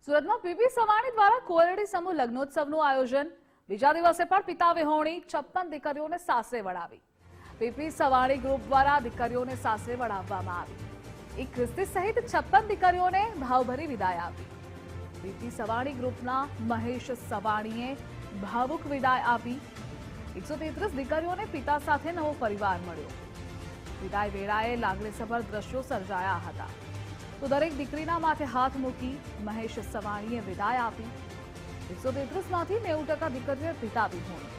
સુરતમાં પીપી સવાણી દ્વારા કોયરડી સમૂહ લગ્નોત્સવનું આયોજન। બીજા દિવસે પણ પિતા વિહોણી 56 દીકરીઓને સાસરે વળાવી। પીપી સવાણી ગ્રુપ દ્વારા દીકરીઓને સાસરે વળાવવામાં આવી। એક ખ્રિસ્તી સહિત 56 દીકરીઓને ભાવભરી વિદાય આપી। પીપી સવાણી ગ્રુપના મહેશ સવાણીએ ભાવુક વિદાય આપી। 133 દીકરીઓને પિતા સાથે નવો પરિવાર મળ્યો। વિદાય વેળાએ લાગણીસભર દ્રશ્યો સર્જાયા હતા। તો દરેક દીકરીના માથે હાથ મૂકી મહેશ સવાણીએ વિદાય આપી। 133 માંથી 90% દીકરીઓએ પિતા વિહોણી।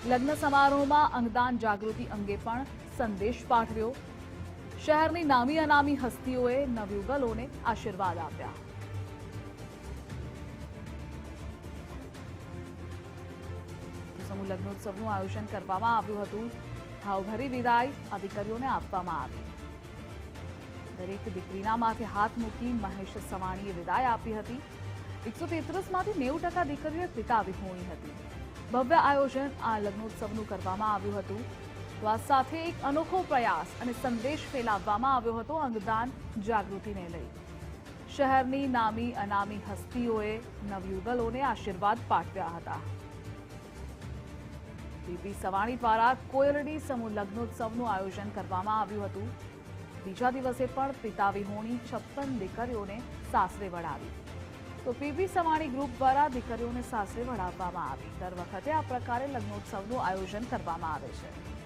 લગ્ન સમારોહમાં અંગદાન જાગૃતિ અંગે પણ સંદેશ પાઠવ્યો। શહેરની નામી અનામી હસ્તીઓએ નવયુગલોને આશીર્વાદ આપ્યા। સમૂહ લગ્નોત્સવનું આયોજન કરવામાં આવ્યું હતું। ભાવભરી વિદાય આ દીકરીઓને આપવામાં આવી। દરેક દીકરીના માથે હાથ મૂકી મહેશ સવાણીએ વિદાય આપી હતી। 133 માંથી 90% દીકરીઓએ પિતા વિહોણી હતી। ભવ્ય આયોજન આ લગ્નોત્સવનું કરવામાં આવ્યું હતું। તો આ સાથે એક અનોખો પ્રયાસ અને સંદેશ ફેલાવવામાં આવ્યો હતો અંગદાન જાગૃતિને લઈ। શહેરની નામી અનામી હસ્તીઓએ નવયુગલોને આશીર્વાદ પાઠવ્યા હતા। પીપી સવાણી દ્વારા કોયરડી સમૂહ લગ્નોત્સવનું આયોજન કરવામાં આવ્યું હતું। બીજા દિવસે પણ પિતા વિહોણી 56 દીકરીઓને સાસરે વળાવી। તો પીપી સવાણી ગ્રુપ દ્વારા દીકરીઓને સાસરે વળાવવામાં આવી। દર વખતે આ પ્રકારે લગ્નોત્સવનું આયોજન કરવામાં આવે છે।